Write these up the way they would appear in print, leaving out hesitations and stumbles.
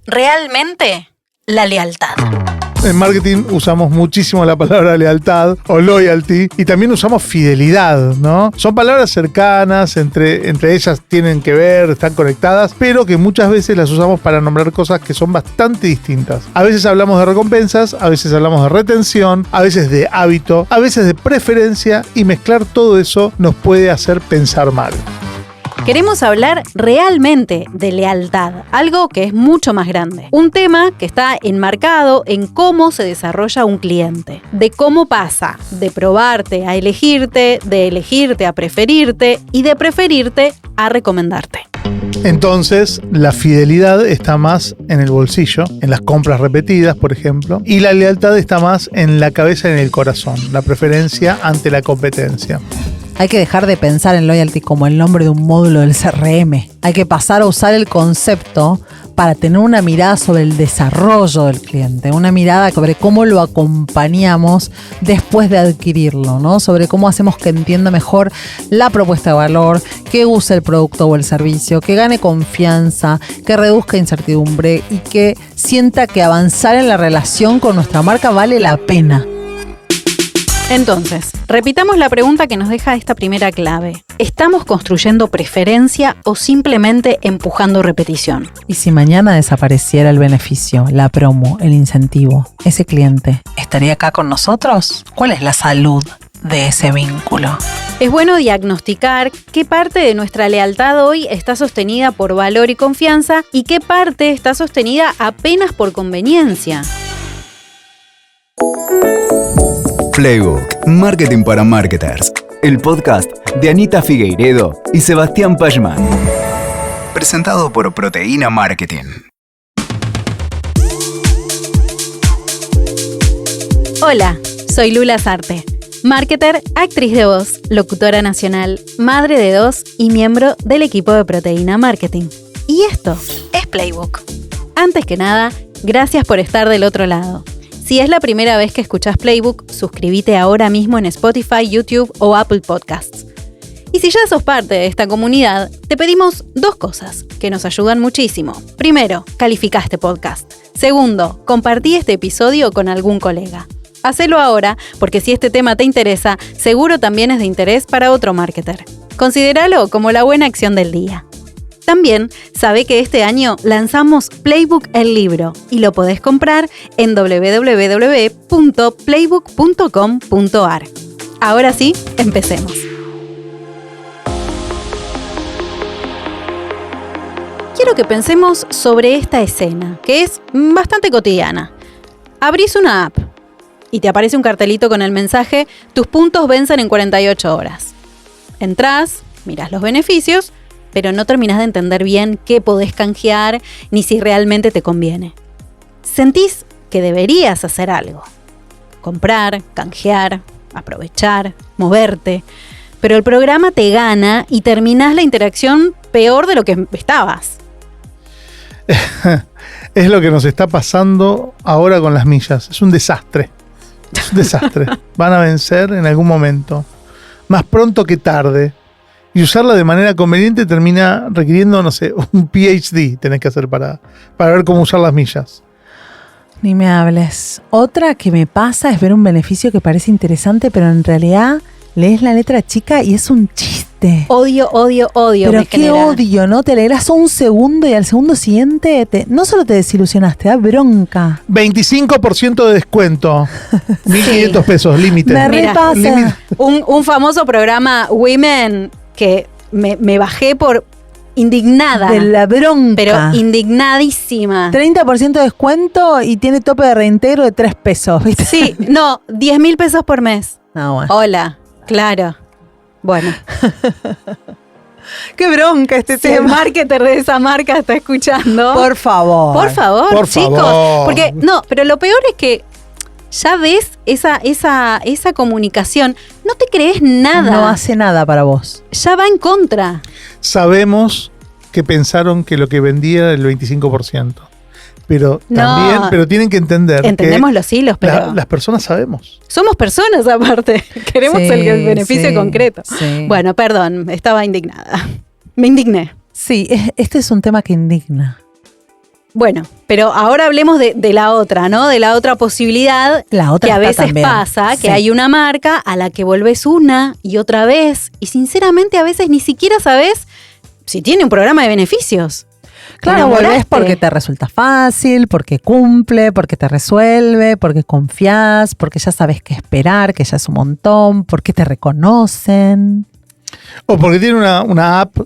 realmente la lealtad. En marketing usamos muchísimo la palabra lealtad o loyalty y también usamos fidelidad, ¿no? Son palabras cercanas, entre ellas tienen que ver, están conectadas, pero que muchas veces las usamos para nombrar cosas que son bastante distintas. A veces hablamos de recompensas, a veces hablamos de retención, a veces de hábito, a veces de preferencia, y mezclar todo eso nos puede hacer pensar mal. Queremos hablar realmente de lealtad, algo que es mucho más grande. Un tema que está enmarcado en cómo se desarrolla un cliente, de cómo pasa de probarte a elegirte, de elegirte a preferirte y de preferirte a recomendarte. Entonces, la fidelidad está más en el bolsillo, en las compras repetidas, por ejemplo, y la lealtad está más en la cabeza y en el corazón, la preferencia ante la competencia. Hay que dejar de pensar en loyalty como el nombre de un módulo del CRM. Hay que pasar a usar el concepto para tener una mirada sobre el desarrollo del cliente, una mirada sobre cómo lo acompañamos después de adquirirlo, ¿no? Sobre cómo hacemos que entienda mejor la propuesta de valor, que use el producto o el servicio, que gane confianza, que reduzca incertidumbre y que sienta que avanzar en la relación con nuestra marca vale la pena. Entonces, repitamos la pregunta que nos deja esta primera clave. ¿Estamos construyendo preferencia o simplemente empujando repetición? Y si mañana desapareciera el beneficio, la promo, el incentivo, ¿ese cliente estaría acá con nosotros? ¿Cuál es la salud de ese vínculo? Es bueno diagnosticar qué parte de nuestra lealtad hoy está sostenida por valor y confianza y qué parte está sostenida apenas por conveniencia. Playbook, Marketing para Marketers, el podcast de Anita Figueiredo y Sebastián Pachman. Presentado por Proteína Marketing. Hola, soy Lula Sarte, marketer, actriz de voz, locutora nacional, madre de 2 y miembro del equipo de Proteína Marketing. Y esto es Playbook. Antes que nada, gracias por estar del otro lado. Si es la primera vez que escuchás Playbook, suscríbete ahora mismo en Spotify, YouTube o Apple Podcasts. Y si ya sos parte de esta comunidad, te pedimos 2 cosas que nos ayudan muchísimo. Primero, calificá este podcast. Segundo, compartí este episodio con algún colega. Hacelo ahora, porque si este tema te interesa, seguro también es de interés para otro marketer. Considéralo como la buena acción del día. También sabe que este año lanzamos Playbook el libro y lo podés comprar en www.playbook.com.ar. Ahora sí, empecemos. Quiero que pensemos sobre esta escena, que es bastante cotidiana. Abrís una app y te aparece un cartelito con el mensaje: tus puntos vencen en 48 horas. Entrás, mirás los beneficios, pero no terminás de entender bien qué podés canjear ni si realmente te conviene. Sentís que deberías hacer algo. Comprar, canjear, aprovechar, moverte. Pero el programa te gana y terminás la interacción peor de lo que estabas. Es lo que nos está pasando ahora con las millas. Es un desastre. Es un desastre. Van a vencer en algún momento. Más pronto que tarde. Y usarla de manera conveniente termina requiriendo, no sé, un PhD tenés que hacer para ver cómo usar las millas. Ni me hables. Otra que me pasa es ver un beneficio que parece interesante, pero en realidad lees la letra chica y es un chiste. Odio. Pero qué odio, ¿no? Te alegras un segundo y al segundo siguiente no solo te desilusionaste, da bronca. 25% de descuento. 1.500 pesos, límite. Me repasa. Un famoso programa Women que me bajé por indignada. De la bronca. Pero indignadísima. 30% de descuento y tiene tope de reintegro de 3 pesos, ¿viste? Sí, no, 10.000 pesos por mes. No, bueno. Hola, claro. Bueno. Qué bronca este Si el tema. marketer de esa marca está escuchando. Por favor. Por favor, Por chicos. favor. Porque, no, pero lo peor es que ya ves esa comunicación, no te crees nada. No hace nada para vos. Ya va en contra. Sabemos que pensaron que lo que vendía era el 25%. Pero también, pero tienen que entender entendemos que los hilos, pero las personas sabemos. somos personas aparte. Queremos Sí, el beneficio sí, concreto. sí. Bueno, perdón, estaba indignada. Me indigné. Sí, este es un tema que indigna. Bueno, pero ahora hablemos de la otra, ¿no? De la otra posibilidad La otra que a está veces también. pasa, Sí. que hay una marca a la que volvés una y otra vez y sinceramente a veces ni siquiera sabés si tiene un programa de beneficios. Claro, Enamoraste. volvés porque te resulta fácil, porque cumple, porque te resuelve, porque confías, porque ya sabes qué esperar, que ya es un montón, porque te reconocen. O porque tiene una app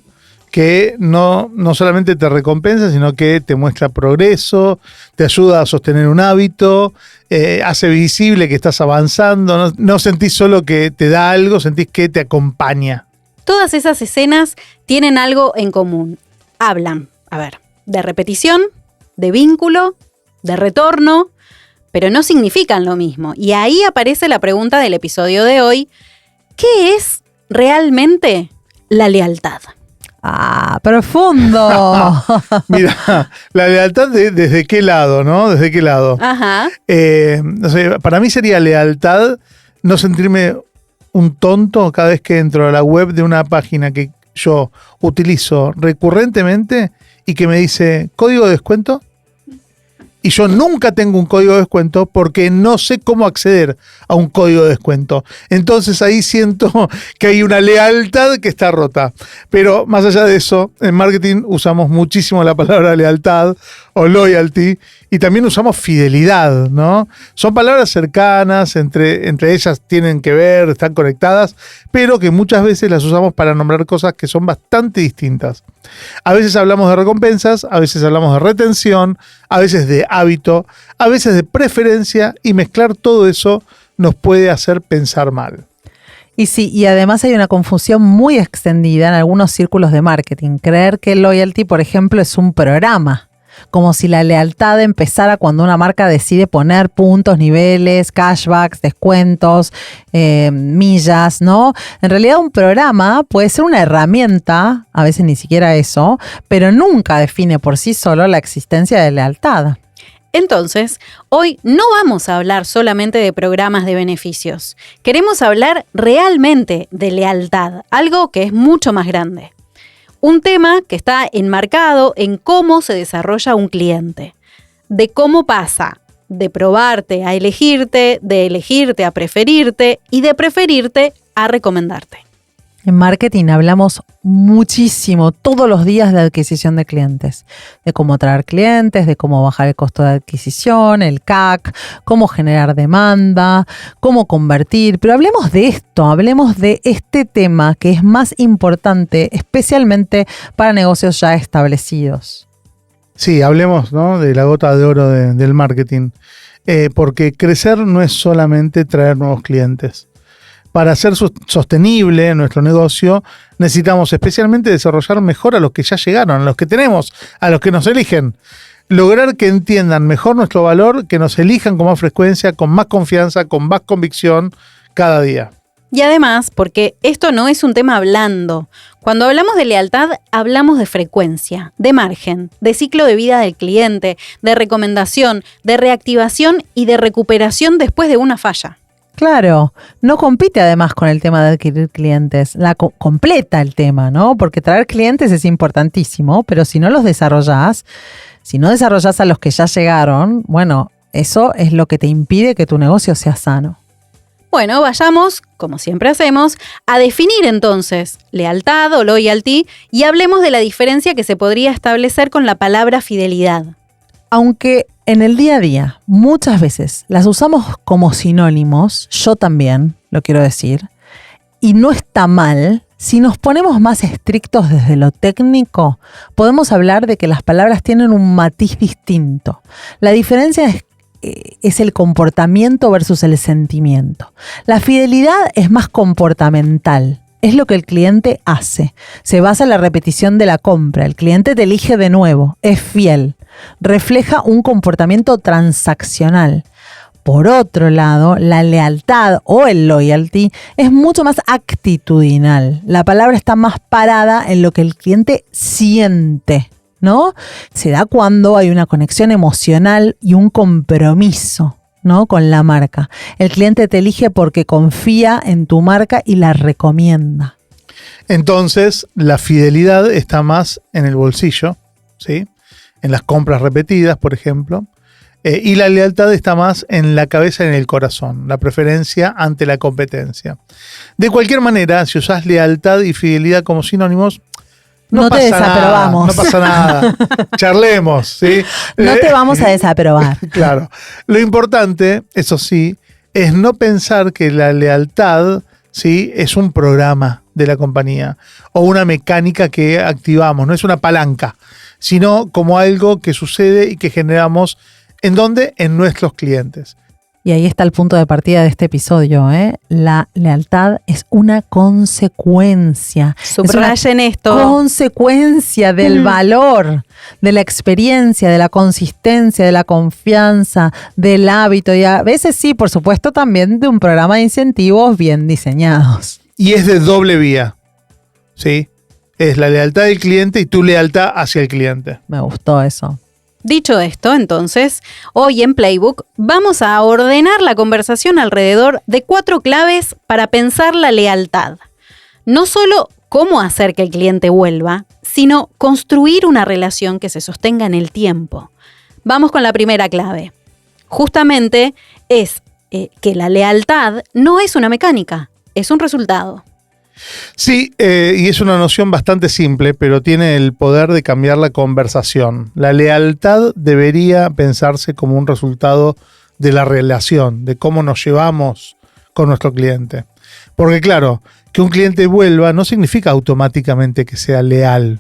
que no solamente te recompensa, sino que te muestra progreso, te ayuda a sostener un hábito, hace visible que estás avanzando, no sentís solo que te da algo, sentís que te acompaña. Todas esas escenas tienen algo en común. Hablan, de repetición, de vínculo, de retorno, pero no significan lo mismo. Y ahí aparece la pregunta del episodio de hoy: ¿qué es realmente la lealtad? ¡Ah, profundo! Mira, la lealtad desde qué lado, ¿no? ¿Desde qué lado? Ajá. No sé, para mí sería lealtad no sentirme un tonto cada vez que entro a la web de una página que yo utilizo recurrentemente y que me dice código de descuento. Y yo nunca tengo un código de descuento porque no sé cómo acceder a un código de descuento. Entonces ahí siento que hay una lealtad que está rota. Pero más allá de eso, en marketing usamos muchísimo la palabra lealtad o loyalty y también usamos fidelidad, ¿no? Son palabras cercanas, entre ellas tienen que ver, están conectadas, pero que muchas veces las usamos para nombrar cosas que son bastante distintas. A veces hablamos de recompensas, a veces hablamos de retención, a veces de hábito, a veces de preferencia, y mezclar todo eso nos puede hacer pensar mal. Y sí, y además hay una confusión muy extendida en algunos círculos de marketing. Creer que loyalty, por ejemplo, es un programa. Como si la lealtad empezara cuando una marca decide poner puntos, niveles, cashbacks, descuentos, millas, ¿no? En realidad un programa puede ser una herramienta, a veces ni siquiera eso, pero nunca define por sí solo la existencia de lealtad. Entonces, hoy no vamos a hablar solamente de programas de beneficios. Queremos hablar realmente de lealtad, algo que es mucho más grande. Un tema que está enmarcado en cómo se desarrolla un cliente, de cómo pasa de probarte a elegirte, de elegirte a preferirte y de preferirte a recomendarte. En marketing hablamos muchísimo todos los días de adquisición de clientes, de cómo atraer clientes, de cómo bajar el costo de adquisición, el CAC, cómo generar demanda, cómo convertir. Pero hablemos de esto, hablemos de este tema que es más importante, especialmente para negocios ya establecidos. Sí, hablemos, ¿no?, de la gota de oro del marketing, porque crecer no es solamente traer nuevos clientes. Para ser sostenible nuestro negocio, necesitamos especialmente desarrollar mejor a los que ya llegaron, a los que tenemos, a los que nos eligen. Lograr que entiendan mejor nuestro valor, que nos elijan con más frecuencia, con más confianza, con más convicción cada día. Y además, porque esto no es un tema blando. Cuando hablamos de lealtad, hablamos de frecuencia, de margen, de ciclo de vida del cliente, de recomendación, de reactivación y de recuperación después de una falla. Claro, no compite además con el tema de adquirir clientes, completa el tema, ¿no? Porque traer clientes es importantísimo, pero si no los desarrollás, si no desarrollás a los que ya llegaron, bueno, eso es lo que te impide que tu negocio sea sano. Bueno, vayamos, como siempre hacemos, a definir entonces lealtad o loyalty y hablemos de la diferencia que se podría establecer con la palabra fidelidad. Aunque en el día a día muchas veces las usamos como sinónimos, yo también lo quiero decir, y no está mal, si nos ponemos más estrictos desde lo técnico, podemos hablar de que las palabras tienen un matiz distinto. La diferencia es el comportamiento versus el sentimiento. La fidelidad es más comportamental. Es lo que el cliente hace. Se basa en la repetición de la compra. El cliente te elige de nuevo. Es fiel. Refleja un comportamiento transaccional. Por otro lado, la lealtad o el loyalty es mucho más actitudinal. La palabra está más parada en lo que el cliente siente, ¿no? Se da cuando hay una conexión emocional y un compromiso, ¿no?, con la marca. El cliente te elige porque confía en tu marca y la recomienda. Entonces, la fidelidad está más en el bolsillo, ¿sí? en las compras repetidas, por ejemplo. Y la lealtad está más en la cabeza y en el corazón, la preferencia ante la competencia. De cualquier manera, si usás lealtad y fidelidad como sinónimos, no te desaprobamos. No pasa nada. Charlemos, ¿sí? No te vamos a desaprobar. Claro. Lo importante, eso sí, es no pensar que la lealtad, ¿sí?, es un programa de la compañía o una mecánica que activamos, no es una palanca, sino como algo que sucede y que generamos. ¿En dónde? En nuestros clientes. Y ahí está el punto de partida de este episodio, ¿eh? La lealtad es una consecuencia. Subrayen esto. Consecuencia del valor, de la experiencia, de la consistencia, de la confianza, del hábito y a veces sí, por supuesto, también de un programa de incentivos bien diseñados. Y es de doble vía, ¿sí? Es la lealtad del cliente y tu lealtad hacia el cliente. Me gustó eso. Dicho esto, entonces, hoy en Playbook vamos a ordenar la conversación alrededor de 4 claves para pensar la lealtad. No solo cómo hacer que el cliente vuelva, sino construir una relación que se sostenga en el tiempo. Vamos con la primera clave. Justamente es que la lealtad no es una mecánica, es un resultado. Sí, y es una noción bastante simple, pero tiene el poder de cambiar la conversación. La lealtad debería pensarse como un resultado de la relación, de cómo nos llevamos con nuestro cliente. Porque claro, que un cliente vuelva no significa automáticamente que sea leal.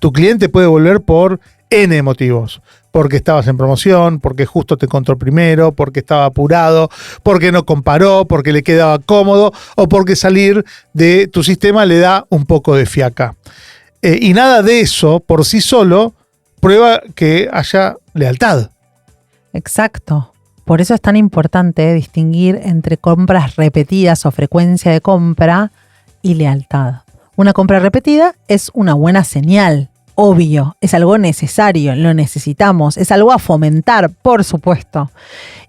Tu cliente puede volver por N motivos. Porque estabas en promoción, porque justo te encontró primero, porque estaba apurado, porque no comparó, porque le quedaba cómodo o porque salir de tu sistema le da un poco de fiaca. Y nada de eso por sí solo prueba que haya lealtad. Exacto. Por eso es tan importante distinguir entre compras repetidas o frecuencia de compra y lealtad. Una compra repetida es una buena señal. Obvio, es algo necesario, lo necesitamos, es algo a fomentar, por supuesto.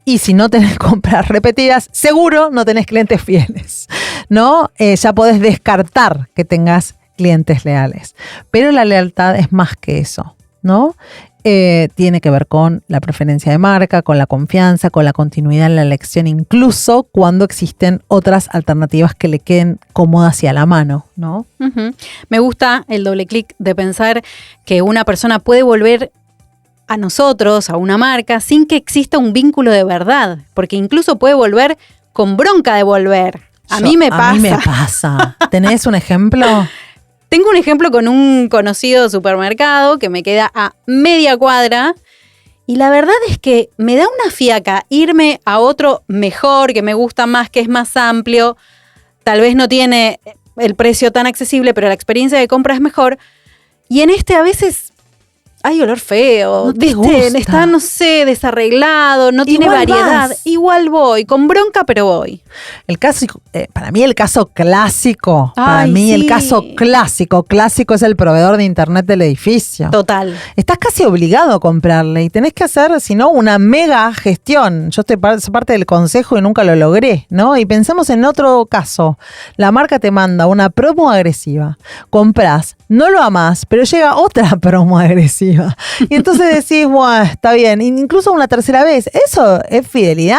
Y si no tenés compras repetidas, seguro no tenés clientes fieles, ¿no? Ya podés descartar que tengas clientes leales. Pero la lealtad es más que eso, ¿no? Tiene que ver con la preferencia de marca, con la confianza, con la continuidad en la elección, incluso cuando existen otras alternativas que le queden cómodas y a la mano, ¿no? Uh-huh. Me gusta el doble clic de pensar que una persona puede volver a nosotros, a una marca, sin que exista un vínculo de verdad, porque incluso puede volver con bronca de volver. A mí me pasa. ¿Tenés un ejemplo? Tengo un ejemplo con un conocido supermercado que me queda a media cuadra y la verdad es que me da una fiaca irme a otro mejor, que me gusta más, que es más amplio, tal vez no tiene el precio tan accesible, pero la experiencia de compra es mejor. Y en este a veces hay olor feo, no te gusta. Está, no sé, desarreglado, no tiene Igual variedad. vas. Igual voy, con bronca, pero voy. Para mí el caso clásico, Ay, clásico es el proveedor de internet del edificio. Total. Estás casi obligado a comprarle y tenés que hacer, si no, una mega gestión. Yo soy parte del consejo y nunca lo logré, ¿no? Y pensemos en otro caso. La marca te manda una promo agresiva. Comprás, no lo amás, pero llega otra promo agresiva. Y entonces decís, bueno, está bien. Incluso una tercera vez. ¿Eso es fidelidad?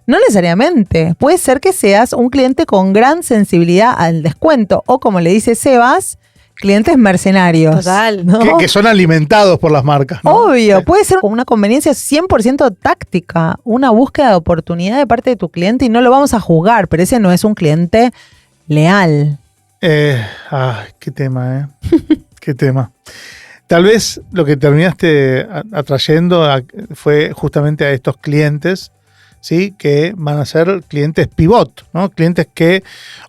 No necesariamente. Puede ser que seas un cliente con gran sensibilidad al descuento. O como le dice Sebas, clientes mercenarios. Total. ¿no? Que son alimentados por las marcas, ¿no? Obvio, Sí. puede ser una conveniencia 100% táctica, una búsqueda de oportunidad de parte de tu cliente y no lo vamos a juzgar, pero ese no es un cliente leal. Qué tema, Qué tema. Tal vez lo que terminaste atrayendo fue justamente a estos clientes, ¿sí? Que van a ser clientes pivot, ¿no? Clientes que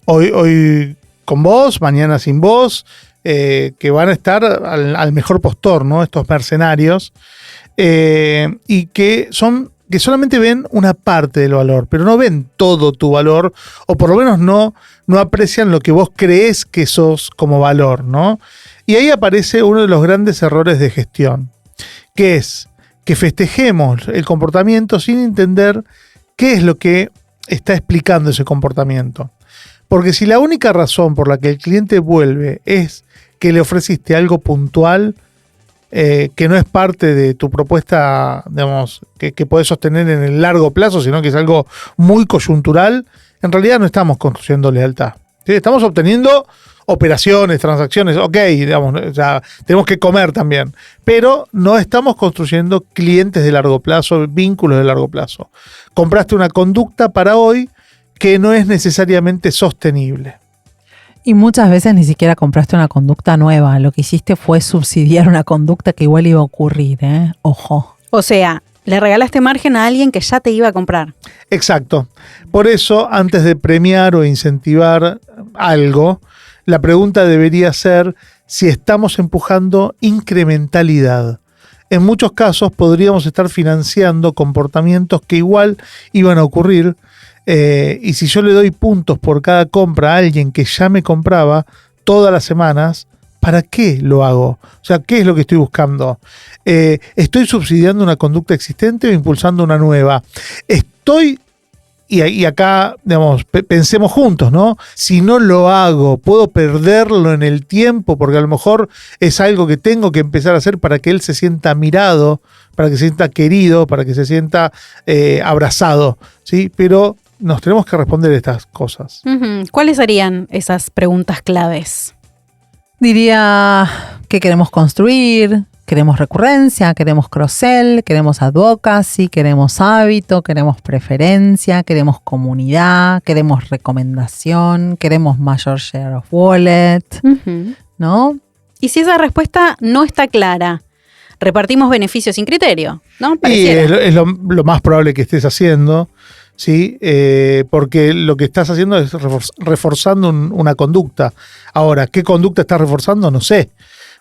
hoy con vos, mañana sin vos, que van a estar al mejor postor, ¿no? Estos mercenarios, y que solamente ven una parte del valor, pero no ven todo tu valor, o por lo menos no aprecian lo que vos creés que sos como valor, ¿no? Y ahí aparece uno de los grandes errores de gestión, que es que festejemos el comportamiento sin entender qué es lo que está explicando ese comportamiento. Porque si la única razón por la que el cliente vuelve es que le ofreciste algo puntual, que no es parte de tu propuesta, digamos, que podés sostener en el largo plazo, sino que es algo muy coyuntural, en realidad no estamos construyendo lealtad. ¿Sí? Estamos obteniendo operaciones, transacciones, ok, digamos, o sea, tenemos que comer también, pero no estamos construyendo clientes de largo plazo, vínculos de largo plazo. Compraste una conducta para hoy que no es necesariamente sostenible. Y muchas veces ni siquiera compraste una conducta nueva. Lo que hiciste fue subsidiar una conducta que igual iba a ocurrir, ¿eh? Ojo. O sea, le regalaste margen a alguien que ya te iba a comprar. Exacto. Por eso, antes de premiar o incentivar algo, la pregunta debería ser si estamos empujando incrementalidad. En muchos casos podríamos estar financiando comportamientos que igual iban a ocurrir. Y si yo le doy puntos por cada compra a alguien que ya me compraba todas las semanas, ¿para qué lo hago? O sea, ¿qué es lo que estoy buscando? ¿Estoy subsidiando una conducta existente o impulsando una nueva? Y acá, digamos, pensemos juntos, ¿no? Si no lo hago, ¿puedo perderlo en el tiempo? Porque a lo mejor es algo que tengo que empezar a hacer para que él se sienta mirado, para que se sienta querido, para que se sienta abrazado, ¿sí? Pero nos tenemos que responder estas cosas. ¿Cuáles serían esas preguntas claves? Diría, ¿qué queremos construir? ¿Queremos recurrencia? ¿Queremos cross-sell? ¿Queremos advocacy? ¿Queremos hábito? ¿Queremos preferencia? ¿Queremos comunidad? ¿Queremos recomendación? ¿Queremos mayor share of wallet? ¿No? Y si esa respuesta no está clara, repartimos beneficios sin criterio, ¿no? Pareciera. Y es lo más probable que estés haciendo, ¿sí? Porque lo que estás haciendo es reforzando una conducta. Ahora, ¿qué conducta estás reforzando? No sé.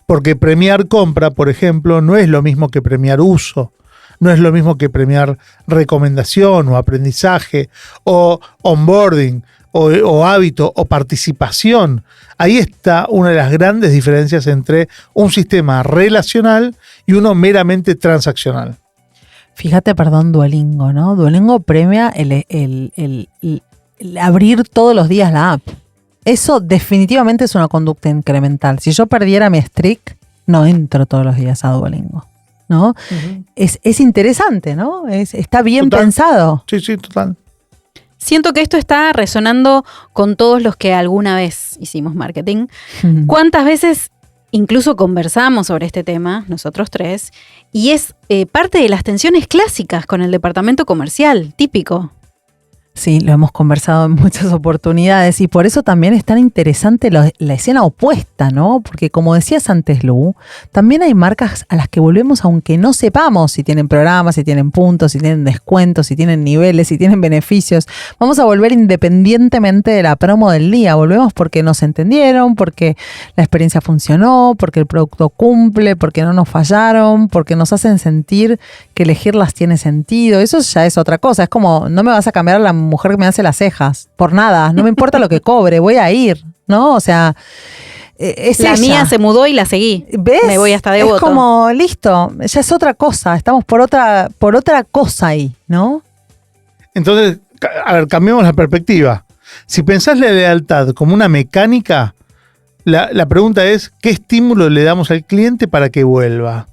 Porque premiar compra, por ejemplo, no es lo mismo que premiar uso. No es lo mismo que premiar recomendación o aprendizaje o onboarding o hábito o participación. Ahí está una de las grandes diferencias entre un sistema relacional y uno meramente transaccional. Fíjate, perdón, Duolingo, ¿no? Duolingo premia el abrir todos los días la app. Eso definitivamente es una conducta incremental. Si yo perdiera mi streak, no entro todos los días a Duolingo, ¿no? Uh-huh. Es interesante, ¿no? Está bien pensado. Sí, total. Siento que esto está resonando con todos los que alguna vez hicimos marketing. Uh-huh. ¿Cuántas veces incluso conversamos sobre este tema, nosotros tres? Y es parte de las tensiones clásicas con el departamento comercial, típico. Sí, lo hemos conversado en muchas oportunidades y por eso también es tan interesante la escena opuesta, ¿no? Porque como decías antes, Lu, también hay marcas a las que volvemos aunque no sepamos si tienen programas, si tienen puntos, si tienen descuentos, si tienen niveles, si tienen beneficios. Vamos a volver independientemente de la promo del día. Volvemos porque nos entendieron, porque la experiencia funcionó, porque el producto cumple, porque no nos fallaron, porque nos hacen sentir que elegirlas tiene sentido. Eso ya es otra cosa. Es como, no me vas a cambiar la mujer que me hace las cejas, por nada, no me importa lo que cobre, voy a ir, ¿no? O sea, es la ella. Mía se mudó y la seguí. ¿Ves? Me voy hasta Devoto. Es como, listo, ya es otra cosa, estamos por otra cosa ahí, ¿no? Entonces, a ver, cambiemos la perspectiva. Si pensás la lealtad como una mecánica, la pregunta es, ¿qué estímulo le damos al cliente para que vuelva?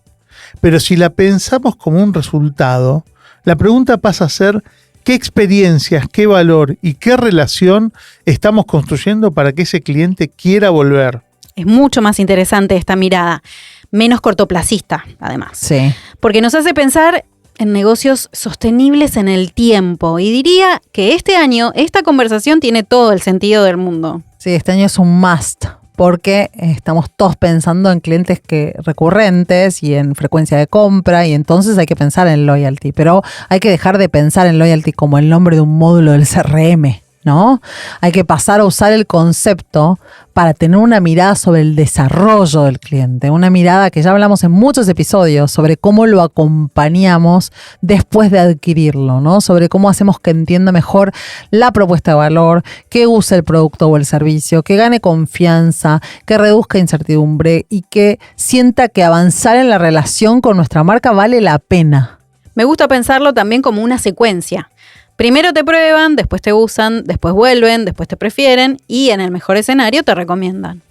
Pero si la pensamos como un resultado, la pregunta pasa a ser, ¿qué experiencias, qué valor y qué relación estamos construyendo para que ese cliente quiera volver? Es mucho más interesante esta mirada, menos cortoplacista, además. Sí. Porque nos hace pensar en negocios sostenibles en el tiempo. Y diría que este año esta conversación tiene todo el sentido del mundo. Sí, este año es un must. Porque estamos todos pensando en clientes recurrentes y en frecuencia de compra y entonces hay que pensar en loyalty, pero hay que dejar de pensar en loyalty como el nombre de un módulo del CRM, ¿no? Hay que pasar a usar el concepto para tener una mirada sobre el desarrollo del cliente, una mirada que ya hablamos en muchos episodios sobre cómo lo acompañamos después de adquirirlo, ¿no? Sobre cómo hacemos que entienda mejor la propuesta de valor, que use el producto o el servicio, que gane confianza, que reduzca incertidumbre y que sienta que avanzar en la relación con nuestra marca vale la pena. Me gusta pensarlo también como una secuencia. Primero te prueban, después te usan, después vuelven, después te prefieren y en el mejor escenario te recomiendan.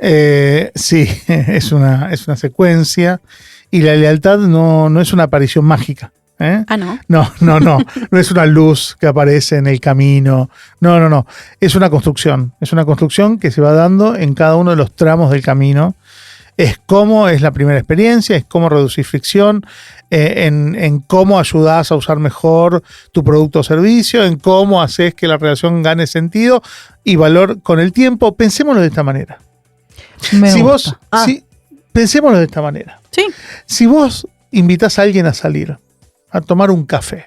Sí, es una secuencia y la lealtad no es una aparición mágica. Ah, ¿no? No es una luz que aparece en el camino. No. Es una construcción que se va dando en cada uno de los tramos del camino. Es cómo es la primera experiencia, es cómo reducir fricción, en cómo ayudás a usar mejor tu producto o servicio, en cómo haces que la relación gane sentido y valor con el tiempo. Pensémoslo de esta manera. Pensémoslo de esta manera. Sí. Si vos invitás a alguien a salir, a tomar un café,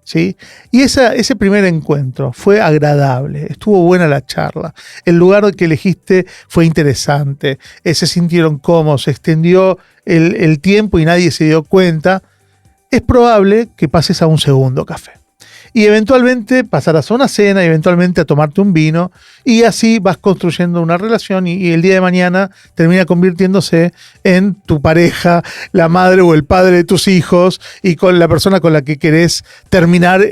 ¿sí? Y ese primer encuentro fue agradable, estuvo buena la charla, el lugar que elegiste fue interesante, se sintieron cómodos, se extendió el tiempo y nadie se dio cuenta, es probable que pases a un segundo café. Y eventualmente pasarás a una cena, y eventualmente a tomarte un vino, y así vas construyendo una relación y el día de mañana termina convirtiéndose en tu pareja, la madre o el padre de tus hijos, y con la persona con la que querés terminar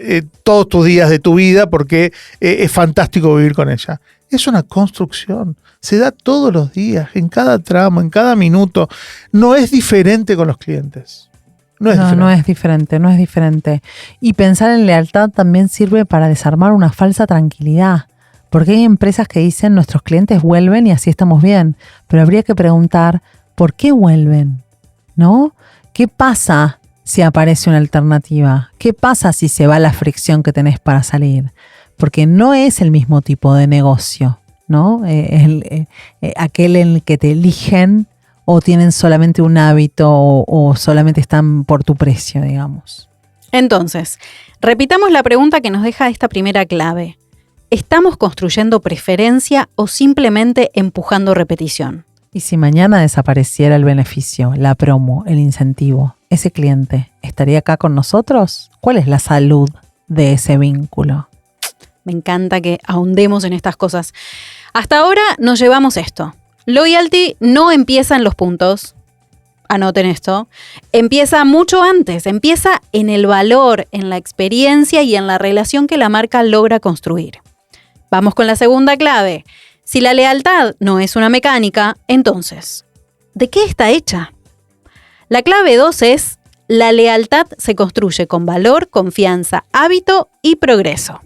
todos tus días de tu vida, porque es fantástico vivir con ella. Es una construcción, se da todos los días, en cada tramo, en cada minuto. No es diferente con los clientes. No es diferente. Y pensar en lealtad también sirve para desarmar una falsa tranquilidad. Porque hay empresas que dicen nuestros clientes vuelven y así estamos bien. Pero habría que preguntar, ¿por qué vuelven? ¿No? ¿Qué pasa si aparece una alternativa? ¿Qué pasa si se va la fricción que tenés para salir? Porque no es el mismo tipo de negocio, ¿no? Aquel en el que te eligen o tienen solamente un hábito o solamente están por tu precio, digamos. Entonces, repitamos la pregunta que nos deja esta primera clave. ¿Estamos construyendo preferencia o simplemente empujando repetición? Y si mañana desapareciera el beneficio, la promo, el incentivo, ¿ese cliente estaría acá con nosotros? ¿Cuál es la salud de ese vínculo? Me encanta que ahondemos en estas cosas. Hasta ahora nos llevamos esto. Loyalty no empieza en los puntos, anoten esto, empieza mucho antes, empieza en el valor, en la experiencia y en la relación que la marca logra construir. Vamos con la segunda clave. Si la lealtad no es una mecánica, entonces, ¿de qué está hecha? La clave 2 es, la lealtad se construye con valor, confianza, hábito y progreso.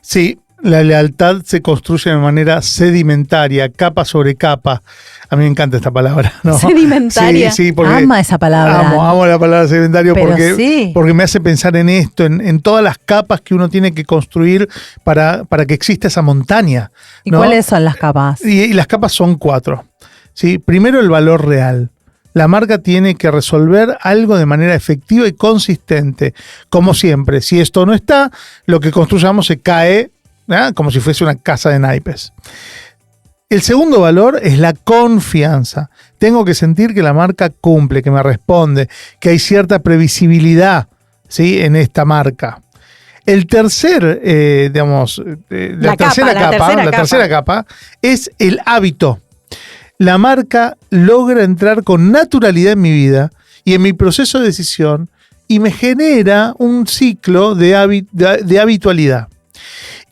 Sí. La lealtad se construye de manera sedimentaria, capa sobre capa. A mí me encanta esta palabra, ¿no? Sedimentaria. Sí, porque ama esa palabra. Amo la palabra sedimentario porque me hace pensar en esto, en todas las capas que uno tiene que construir para que exista esa montaña, ¿no? ¿Y cuáles son las capas? Y las capas son 4. ¿Sí? Primero, el valor real. La marca tiene que resolver algo de manera efectiva y consistente. Como siempre, si esto no está, lo que construyamos se cae, como si fuese una casa de naipes. El segundo valor es la confianza. Tengo que sentir que la marca cumple, que me responde, que hay cierta previsibilidad, ¿sí?, en esta marca. El tercer, la tercera capa es el hábito. La marca logra entrar con naturalidad en mi vida y en mi proceso de decisión y me genera un ciclo de habitualidad.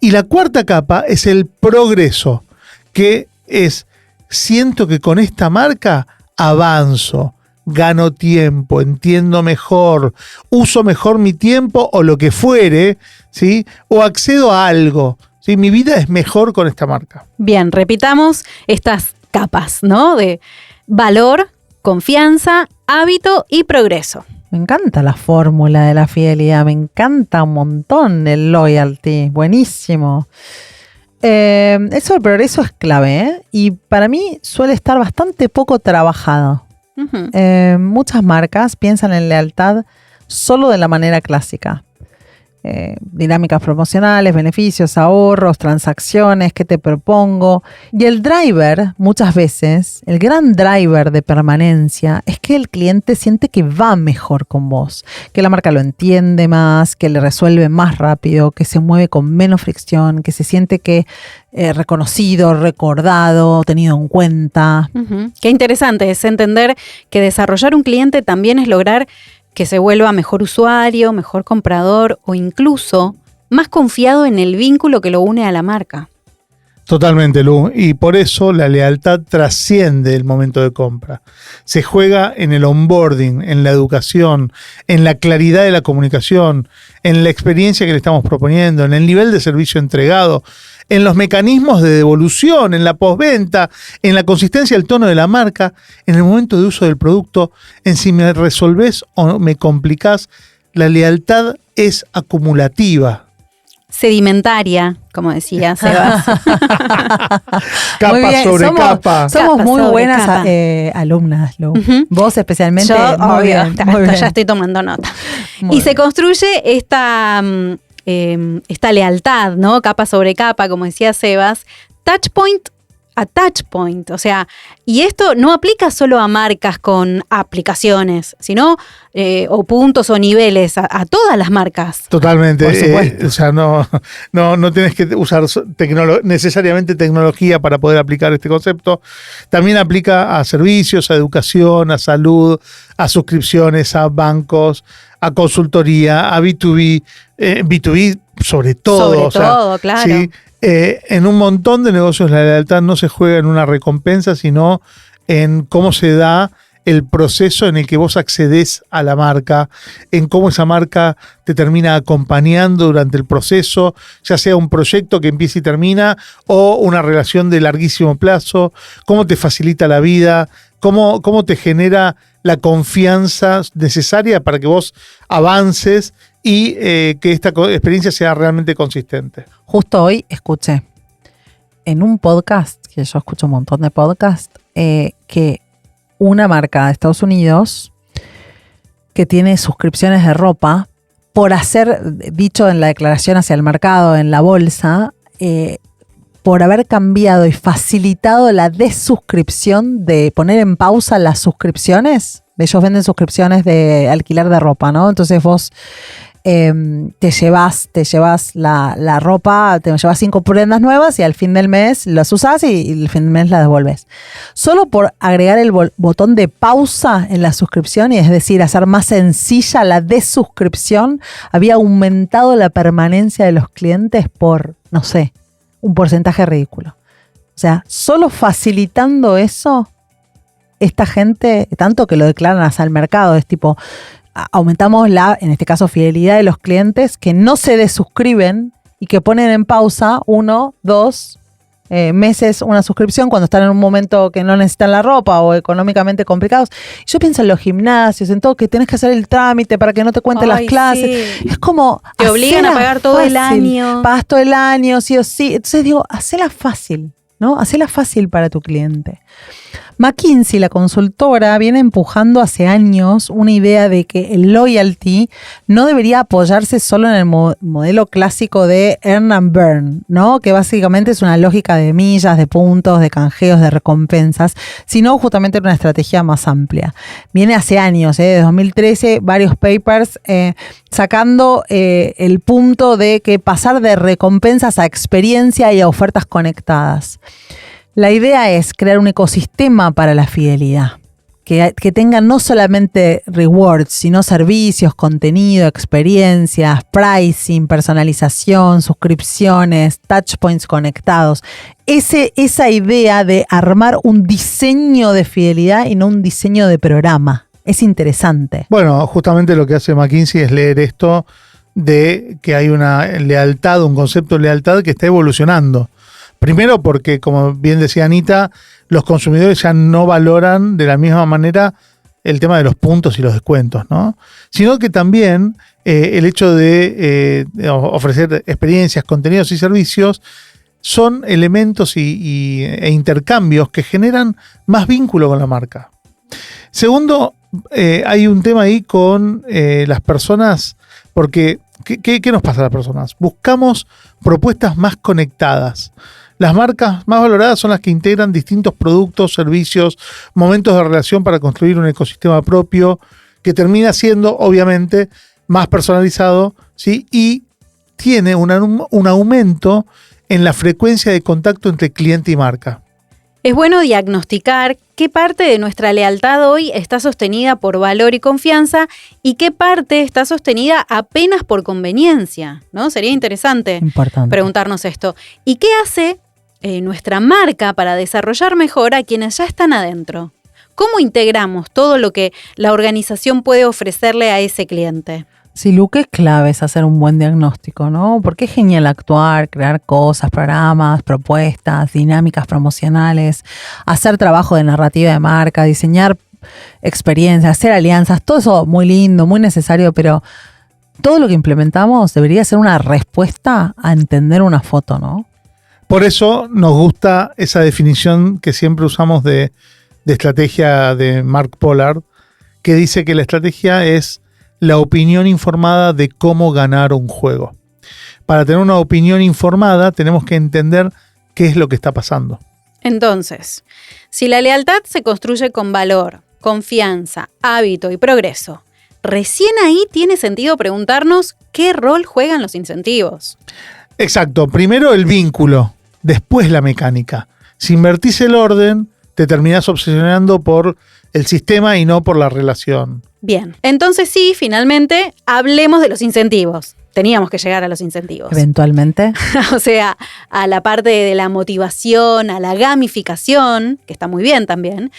Y la cuarta capa es el progreso, que es, siento que con esta marca avanzo, gano tiempo, entiendo mejor, uso mejor mi tiempo o lo que fuere, ¿sí?, o accedo a algo, ¿sí? Mi vida es mejor con esta marca. Bien, repitamos estas capas, ¿no? De valor, confianza, hábito y progreso. Me encanta la fórmula de la fidelidad, me encanta un montón el loyalty, buenísimo. Eso del progreso es clave, ¿eh? Y para mí suele estar bastante poco trabajado. Uh-huh. Muchas marcas piensan en lealtad solo de la manera clásica. Dinámicas promocionales, beneficios, ahorros, transacciones, ¿qué te propongo? Y el driver, muchas veces, el gran driver de permanencia es que el cliente siente que va mejor con vos, que la marca lo entiende más, que le resuelve más rápido, que se mueve con menos fricción, que se siente que reconocido, recordado, tenido en cuenta. Uh-huh. Qué interesante es entender que desarrollar un cliente también es lograr que se vuelva mejor usuario, mejor comprador o incluso más confiado en el vínculo que lo une a la marca. Totalmente, Lu. Y por eso la lealtad trasciende el momento de compra. Se juega en el onboarding, en la educación, en la claridad de la comunicación, en la experiencia que le estamos proponiendo, en el nivel de servicio entregado, en los mecanismos de devolución, en la postventa, en la consistencia del tono de la marca, en el momento de uso del producto, en si me resolvés o me complicás. La lealtad es acumulativa. Sedimentaria, como decía Sebas. Capa Muy bien, sobre somos, capa. Somos Capa muy sobre buenas capa. Alumnas, Lu. Ujú. Vos especialmente. Yo, muy obvio, bien, hasta muy bien. ya estoy tomando nota. Muy Y se bien. construye esta lealtad, ¿no? Capa sobre capa, como decía Sebas, touch point a touch point. O sea, y esto no aplica solo a marcas con aplicaciones, sino o puntos o niveles, a todas las marcas. Totalmente. Por supuesto. O sea, no tienes que usar necesariamente tecnología para poder aplicar este concepto. También aplica a servicios, a educación, a salud, a suscripciones, a bancos, a consultoría, a B2B, B2B sobre todo. Sobre todo, claro. ¿sí? En un montón de negocios la lealtad no se juega en una recompensa, sino en cómo se da el proceso en el que vos accedes a la marca, en cómo esa marca te termina acompañando durante el proceso, ya sea un proyecto que empieza y termina o una relación de larguísimo plazo, cómo te facilita la vida, cómo te genera la confianza necesaria para que vos avances y que esta experiencia sea realmente consistente. Justo hoy escuché en un podcast, que yo escucho un montón de podcasts, que una marca de Estados Unidos que tiene suscripciones de ropa, por hacer, dicho en la declaración hacia el mercado, en la bolsa, por haber cambiado y facilitado la desuscripción, de poner en pausa las suscripciones. Ellos venden suscripciones de alquiler de ropa, ¿no? Entonces vos te llevas la ropa, te llevas 5 prendas nuevas y al fin del mes las usás y al fin del mes las devuelves. Solo por agregar el botón de pausa en la suscripción, y es decir, hacer más sencilla la desuscripción, había aumentado la permanencia de los clientes por, no sé, un porcentaje ridículo. O sea, solo facilitando eso, esta gente, tanto que lo declaran hacia el mercado, es tipo, aumentamos en este caso, fidelidad de los clientes que no se desuscriben y que ponen en pausa 1, 2 meses una suscripción cuando están en un momento que no necesitan la ropa o económicamente complicados. Yo pienso en los gimnasios, en todo, que tienes que hacer el trámite para que no te cuenten las clases. Sí. Es como... Te obligan a pagar todo el año. Pagas todo el año, sí o sí. Entonces digo, hacela fácil, ¿no? Hacela fácil para tu cliente. McKinsey, la consultora, viene empujando hace años una idea de que el loyalty no debería apoyarse solo en el modelo clásico de earn and burn, ¿no? Que básicamente es una lógica de millas, de puntos, de canjeos, de recompensas, sino justamente en una estrategia más amplia. Viene hace años, de 2013, varios papers sacando el punto de que pasar de recompensas a experiencia y a ofertas conectadas. La idea es crear un ecosistema para la fidelidad, que tenga no solamente rewards, sino servicios, contenido, experiencias, pricing, personalización, suscripciones, touchpoints conectados. Esa idea de armar un diseño de fidelidad y no un diseño de programa. Es interesante. Bueno, justamente lo que hace McKinsey es leer esto de que hay una lealtad, un concepto de lealtad que está evolucionando. Primero porque, como bien decía Anita, los consumidores ya no valoran de la misma manera el tema de los puntos y los descuentos, ¿no? Sino que también el hecho de ofrecer experiencias, contenidos y servicios son elementos e intercambios que generan más vínculo con la marca. Segundo, hay un tema ahí con las personas, porque ¿qué nos pasa a las personas? Buscamos propuestas más conectadas. Las marcas más valoradas son las que integran distintos productos, servicios, momentos de relación para construir un ecosistema propio que termina siendo, obviamente, más personalizado, ¿sí? Y tiene un aumento en la frecuencia de contacto entre cliente y marca. Es bueno diagnosticar qué parte de nuestra lealtad hoy está sostenida por valor y confianza y qué parte está sostenida apenas por conveniencia, ¿no? Sería interesante Importante. preguntarnos esto. ¿Y qué hace nuestra marca para desarrollar mejor a quienes ya están adentro. ¿Cómo integramos todo lo que la organización puede ofrecerle a ese cliente? Sí, Lu, qué clave es hacer un buen diagnóstico, ¿no? Porque es genial actuar, crear cosas, programas, propuestas, dinámicas promocionales, hacer trabajo de narrativa de marca, diseñar experiencias, hacer alianzas, todo eso muy lindo, muy necesario, pero todo lo que implementamos debería ser una respuesta a entender una foto, ¿no? Por eso nos gusta esa definición que siempre usamos de estrategia de Mark Pollard, que dice que la estrategia es la opinión informada de cómo ganar un juego. Para tener una opinión informada tenemos que entender qué es lo que está pasando. Entonces, si la lealtad se construye con valor, confianza, hábito y progreso, recién ahí tiene sentido preguntarnos qué rol juegan los incentivos. Exacto, primero el vínculo, después la mecánica. Si invertís el orden, te terminás obsesionando por el sistema y no por la relación. Bien, entonces sí, finalmente, hablemos de los incentivos. Teníamos que llegar a los incentivos. Eventualmente. O sea, a la parte de la motivación, a la gamificación, que está muy bien también,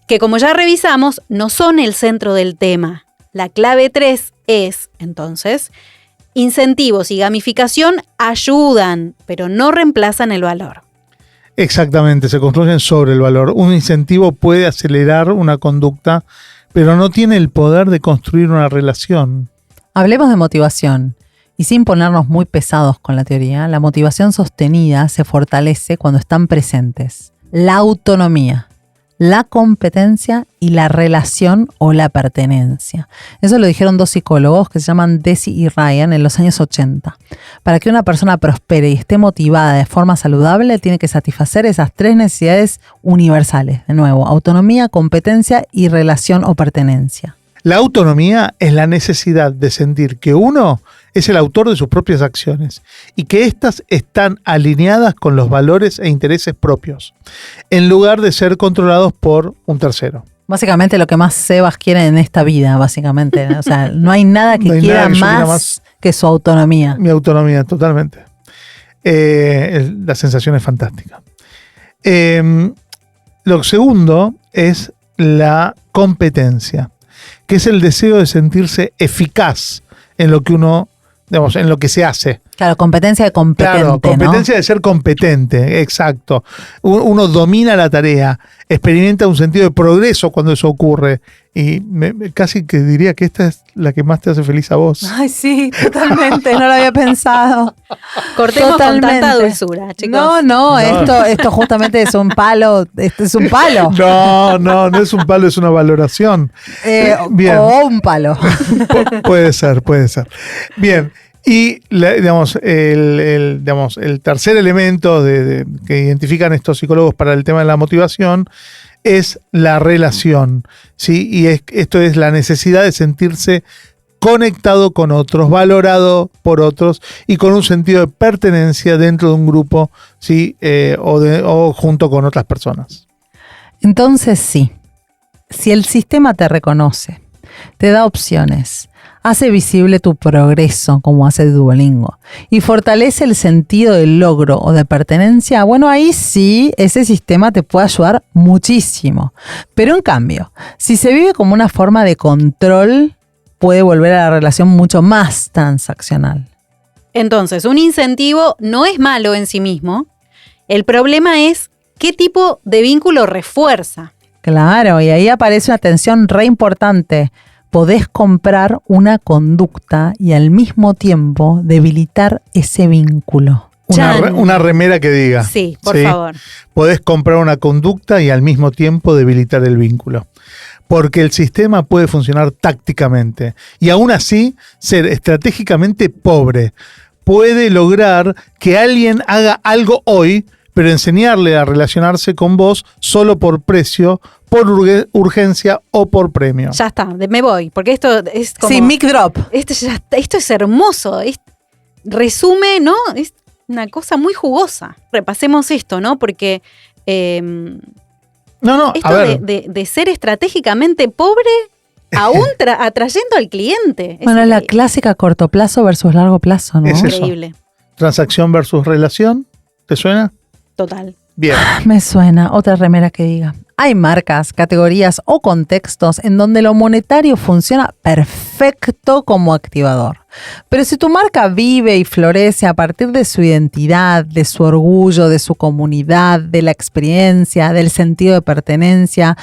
que como ya revisamos, no son el centro del tema. La clave 3 es, entonces, incentivos y gamificación ayudan, pero no reemplazan el valor. Exactamente, se construyen sobre el valor. Un incentivo puede acelerar una conducta, pero no tiene el poder de construir una relación. Hablemos de motivación. Y sin ponernos muy pesados con la teoría, la motivación sostenida se fortalece cuando están presentes la autonomía, la competencia y la relación o la pertenencia. Eso lo dijeron dos psicólogos que se llaman Deci y Ryan en los años 80. Para que una persona prospere y esté motivada de forma saludable, tiene que satisfacer esas 3 necesidades universales. De nuevo, autonomía, competencia y relación o pertenencia. La autonomía es la necesidad de sentir que uno es el autor de sus propias acciones y que éstas están alineadas con los valores e intereses propios, en lugar de ser controlados por un tercero. Básicamente lo que más Sebas quiere en esta vida, básicamente. O sea, no hay nada que quiera más que su autonomía. Mi autonomía, totalmente. La sensación es fantástica. Lo segundo es la competencia, que es el deseo de sentirse eficaz en lo que uno, digamos, en lo que se hace. Claro, competencia de competente, claro, competencia, ¿no? De ser competente, exacto. Uno domina la tarea, experimenta un sentido de progreso cuando eso ocurre. Y casi que diría que esta es la que más te hace feliz a vos. Ay, sí, totalmente, no lo había pensado. Cortemos Totalmente. con tanta dulzura, chicos. No, esto justamente es un palo. Esto es un palo. No es un palo, es una valoración. Bien. O un palo. Puede ser. Bien. Y el tercer elemento que identifican estos psicólogos para el tema de la motivación es la relación, ¿sí? Y esto es la necesidad de sentirse conectado con otros, valorado por otros y con un sentido de pertenencia dentro de un grupo, ¿sí? O junto con otras personas. Entonces sí, si el sistema te reconoce, te da opciones, hace visible tu progreso como hace Duolingo y fortalece el sentido del logro o de pertenencia, bueno, ahí sí ese sistema te puede ayudar muchísimo. Pero en cambio, si se vive como una forma de control, puede volver a la relación mucho más transaccional. Entonces, un incentivo no es malo en sí mismo. El problema es qué tipo de vínculo refuerza. Claro, y ahí aparece una tensión re importante. Podés comprar una conducta y al mismo tiempo debilitar ese vínculo. Una remera que diga. Sí, por favor. Podés comprar una conducta y al mismo tiempo debilitar el vínculo. Porque el sistema puede funcionar tácticamente y aún así ser estratégicamente pobre. Puede lograr que alguien haga algo hoy, pero enseñarle a relacionarse con vos solo por precio, por urgencia o por premio. Ya está, me voy, porque esto es como... Sí, mic drop. Esto es hermoso, resume, ¿no? Es una cosa muy jugosa. Repasemos esto, ¿no? Porque esto a ver. De ser estratégicamente pobre, aún atrayendo al cliente. Bueno, es la clásica corto plazo versus largo plazo, ¿no? Es eso. Increíble. Transacción versus relación, ¿te suena? Total. Bien. Me suena otra remera que diga. Hay marcas, categorías o contextos en donde lo monetario funciona perfecto como activador. Pero si tu marca vive y florece a partir de su identidad, de su orgullo, de su comunidad, de la experiencia, del sentido de pertenencia,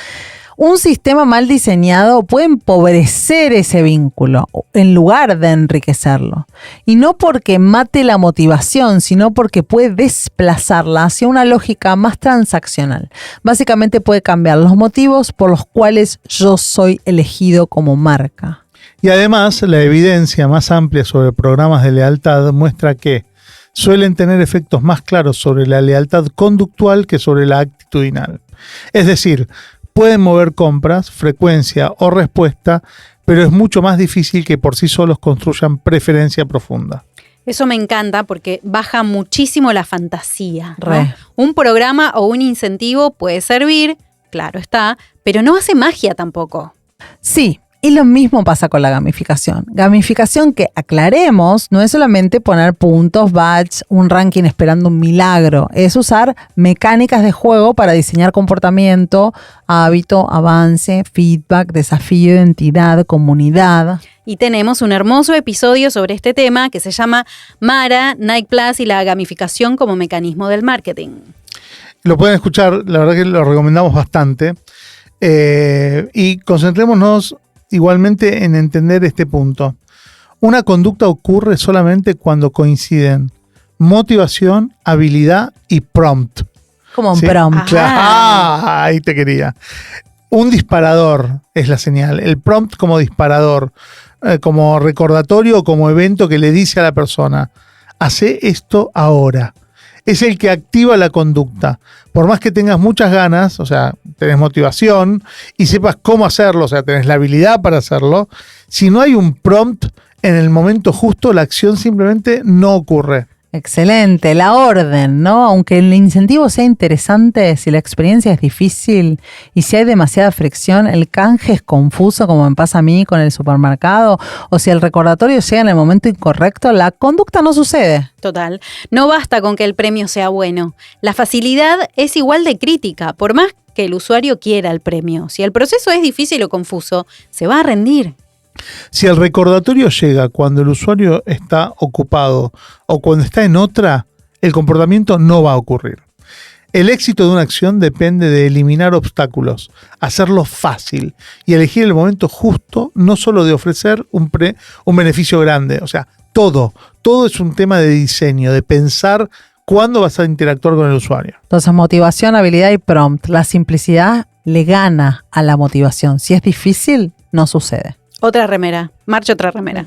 un sistema mal diseñado puede empobrecer ese vínculo en lugar de enriquecerlo. Y no porque mate la motivación, sino porque puede desplazarla hacia una lógica más transaccional. Básicamente puede cambiar los motivos por los cuales yo soy elegido como marca. Y además, la evidencia más amplia sobre programas de lealtad muestra que suelen tener efectos más claros sobre la lealtad conductual que sobre la actitudinal. Es decir, pueden mover compras, frecuencia o respuesta, pero es mucho más difícil que por sí solos construyan preferencia profunda. Eso me encanta porque baja muchísimo la fantasía, ¿no? Re. Un programa o un incentivo puede servir, claro está, pero no hace magia tampoco. Sí, y lo mismo pasa con la gamificación. Gamificación que, aclaremos, no es solamente poner puntos, badge, un ranking esperando un milagro. Es usar mecánicas de juego para diseñar comportamiento, hábito, avance, feedback, desafío, identidad, comunidad. Y tenemos un hermoso episodio sobre este tema que se llama Mara, Nike Plus y la gamificación como mecanismo del marketing. Lo pueden escuchar, la verdad que lo recomendamos bastante. Y concentrémonos igualmente en entender este punto. Una conducta ocurre solamente cuando coinciden motivación, habilidad y prompt. Como un ¿Sí? prompt. Ahí te quería. Un disparador es la señal. El prompt como disparador, como recordatorio o como evento que le dice a la persona, hace esto ahora. Es el que activa la conducta. Por más que tengas muchas ganas, o sea, tenés motivación y sepas cómo hacerlo, o sea, tenés la habilidad para hacerlo, si no hay un prompt en el momento justo, la acción simplemente no ocurre. Excelente, la orden, ¿no? Aunque el incentivo sea interesante, si la experiencia es difícil y si hay demasiada fricción, el canje es confuso, como me pasa a mí con el supermercado, o si el recordatorio llega en el momento incorrecto, la conducta no sucede. Total. No basta con que el premio sea bueno. La facilidad es igual de crítica, por más que el usuario quiera el premio. Si el proceso es difícil o confuso, se va a rendir. Si el recordatorio llega cuando el usuario está ocupado o cuando está en otra, el comportamiento no va a ocurrir. El éxito de una acción depende de eliminar obstáculos, hacerlo fácil y elegir el momento justo, no solo de ofrecer un beneficio grande. O sea, todo es un tema de diseño, de pensar cuándo vas a interactuar con el usuario. Entonces, motivación, habilidad y prompt. La simplicidad le gana a la motivación. Si es difícil, no sucede. Otra remera, marcha otra remera.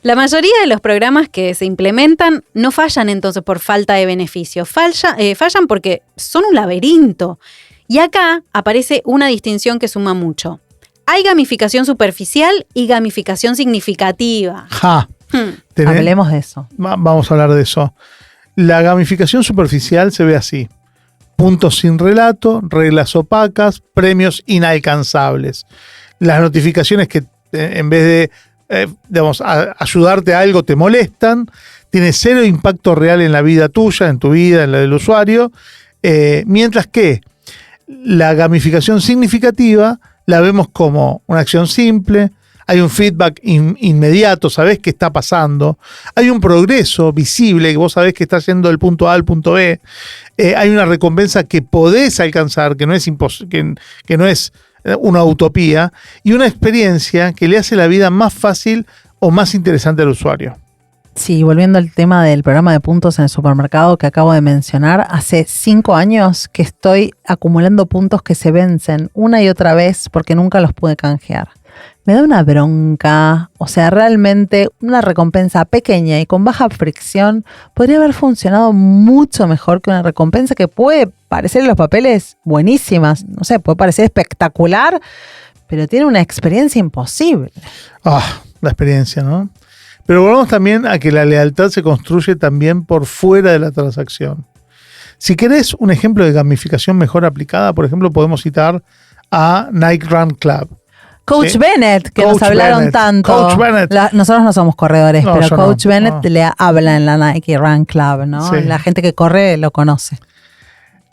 La mayoría de los programas que se implementan no fallan entonces por falta de beneficio, fallan porque son un laberinto. Y acá aparece una distinción que suma mucho. Hay gamificación superficial y gamificación significativa. Hablemos de eso. Vamos a hablar de eso. La gamificación superficial se ve así. Puntos sin relato, reglas opacas, premios inalcanzables. Las notificaciones que en vez de ayudarte a algo te molestan, tiene cero impacto real en la vida tuya, en tu vida, en la del usuario, mientras que la gamificación significativa la vemos como una acción simple, hay un feedback inmediato, sabés qué está pasando, hay un progreso visible, que vos sabés que estás yendo del punto A al punto B, hay una recompensa que podés alcanzar, que no es que no es una utopía, y una experiencia que le hace la vida más fácil o más interesante al usuario. Sí, volviendo al tema del programa de puntos en el supermercado que acabo de mencionar, hace 5 años que estoy acumulando puntos que se vencen una y otra vez porque nunca los pude canjear. Me da una bronca, o sea, realmente una recompensa pequeña y con baja fricción podría haber funcionado mucho mejor que una recompensa que puede parecer en los papeles buenísimas, no sé, puede parecer espectacular, pero tiene una experiencia imposible. La experiencia, ¿no? Pero volvamos también a que la lealtad se construye también por fuera de la transacción. Si querés un ejemplo de gamificación mejor aplicada, por ejemplo, podemos citar a Nike Run Club. Coach ¿sí? Bennett, que Coach nos hablaron Bennett. tanto. Coach Bennett. Nosotros no somos corredores, No, pero yo Coach no. Bennett le habla en la Nike Run Club, ¿no? Sí. La gente que corre lo conoce.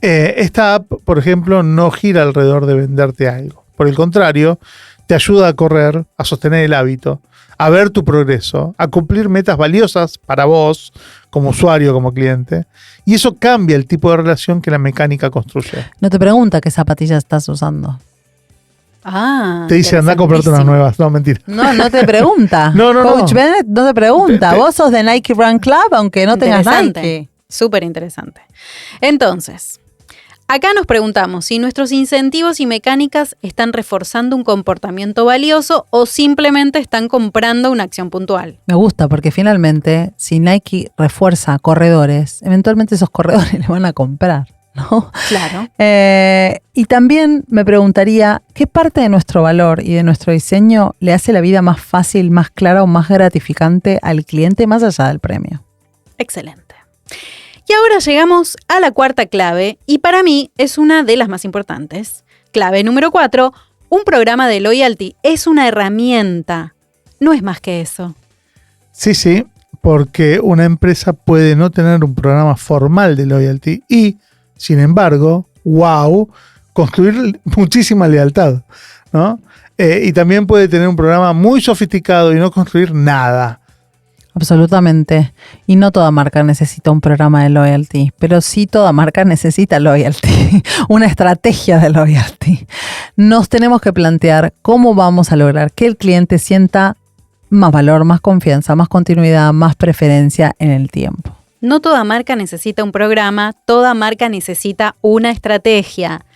Esta app, por ejemplo, no gira alrededor de venderte algo. Por el contrario, te ayuda a correr, a sostener el hábito, a ver tu progreso, a cumplir metas valiosas para vos, como usuario, como cliente. Y eso cambia el tipo de relación que la mecánica construye. No te pregunta qué zapatillas estás usando. Te dice, anda a comprarte unas nuevas. No, mentira. No te pregunta. No. Coach Bennett no te pregunta. Vos sos de Nike Run Club, aunque no tengas Nike. Súper interesante. Entonces, acá nos preguntamos si nuestros incentivos y mecánicas están reforzando un comportamiento valioso o simplemente están comprando una acción puntual. Me gusta porque finalmente, si Nike refuerza a corredores, eventualmente esos corredores le van a comprar, ¿no? Claro. Y también me preguntaría, ¿qué parte de nuestro valor y de nuestro diseño le hace la vida más fácil, más clara o más gratificante al cliente más allá del premio? Excelente. Y ahora llegamos a la cuarta clave, y para mí es una de las más importantes. Clave número 4, un programa de loyalty es una herramienta, no es más que eso. Sí, porque una empresa puede no tener un programa formal de loyalty y, sin embargo, construir muchísima lealtad, ¿no? Y también puede tener un programa muy sofisticado y no construir nada. Absolutamente. Y no toda marca necesita un programa de loyalty, pero sí toda marca necesita loyalty, una estrategia de loyalty. Nos tenemos que plantear cómo vamos a lograr que el cliente sienta más valor, más confianza, más continuidad, más preferencia en el tiempo. No toda marca necesita un programa, toda marca necesita una estrategia.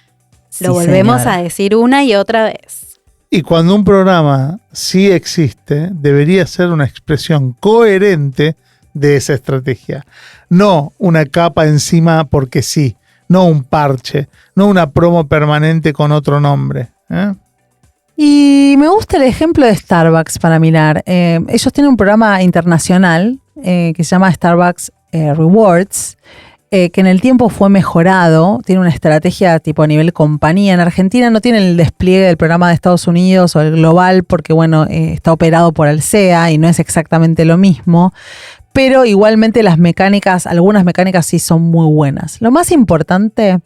Lo volvemos a decir una y otra vez. Y cuando un programa sí existe, debería ser una expresión coherente de esa estrategia. No una capa encima porque sí, no un parche, no una promo permanente con otro nombre. Y me gusta el ejemplo de Starbucks para mirar. Ellos tienen un programa internacional que se llama Starbucks Rewards, que en el tiempo fue mejorado, tiene una estrategia tipo a nivel compañía. En Argentina no tiene el despliegue del programa de Estados Unidos o el global porque, está operado por Alsea y no es exactamente lo mismo, pero igualmente algunas mecánicas sí son muy buenas. Lo más importante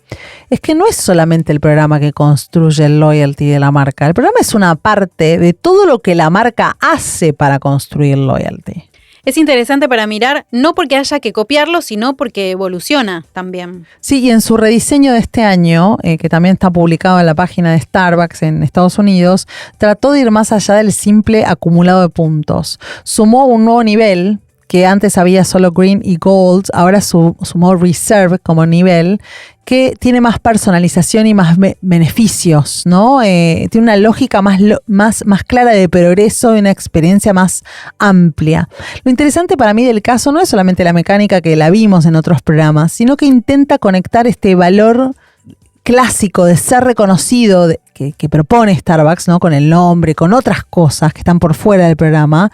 es que no es solamente el programa que construye el loyalty de la marca, el programa es una parte de todo lo que la marca hace para construir loyalty. Es interesante para mirar, no porque haya que copiarlo, sino porque evoluciona también. Sí, y en su rediseño de este año, que también está publicado en la página de Starbucks en Estados Unidos, trató de ir más allá del simple acumulado de puntos. Sumó un nuevo nivel, que antes había solo Green y Gold, ahora sumó Reserve como nivel, que tiene más personalización y más beneficios, ¿no? Tiene una lógica más clara de progreso y una experiencia más amplia. Lo interesante para mí del caso no es solamente la mecánica que la vimos en otros programas, sino que intenta conectar este valor clásico de ser reconocido que propone Starbucks, ¿no? Con el nombre, con otras cosas que están por fuera del programa,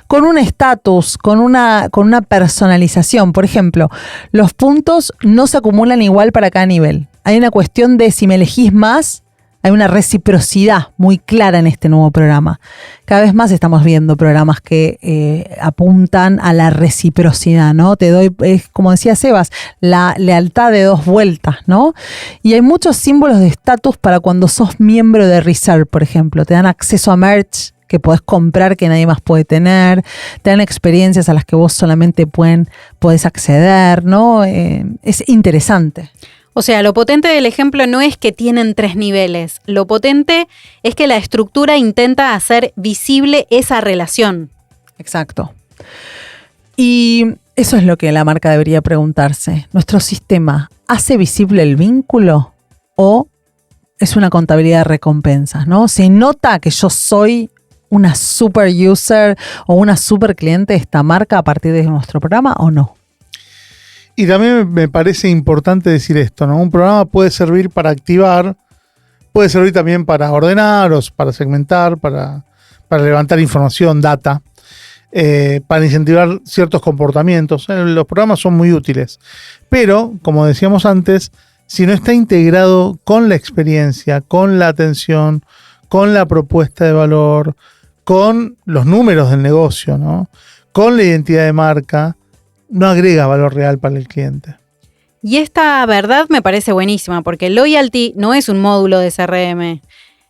con un estatus, con una personalización. Por ejemplo, los puntos no se acumulan igual para cada nivel. Hay una cuestión de si me elegís más, hay una reciprocidad muy clara en este nuevo programa. Cada vez más estamos viendo programas que apuntan a la reciprocidad, ¿no? Te doy, como decía Sebas, la lealtad de 2 vueltas, ¿no? Y hay muchos símbolos de estatus para cuando sos miembro de Reserve, por ejemplo. Te dan acceso a merch que podés comprar que nadie más puede tener, te dan experiencias a las que vos solamente podés acceder, ¿no? Es interesante. O sea, lo potente del ejemplo no es que tienen 3 niveles. Lo potente es que la estructura intenta hacer visible esa relación. Exacto. Y eso es lo que la marca debería preguntarse. ¿Nuestro sistema hace visible el vínculo o es una contabilidad de recompensas, ¿no? ¿Se nota que yo soy una super user o una super cliente de esta marca a partir de nuestro programa o no? Y también me parece importante decir esto, ¿no? Un programa puede servir para activar, puede servir también para ordenar o para segmentar, para levantar información, data, para incentivar ciertos comportamientos. Los programas son muy útiles. Pero, como decíamos antes, si no está integrado con la experiencia, con la atención, con la propuesta de valor, con los números del negocio, ¿no? Con la identidad de marca, no agrega valor real para el cliente. Y esta verdad me parece buenísima, porque Loyalty no es un módulo de CRM.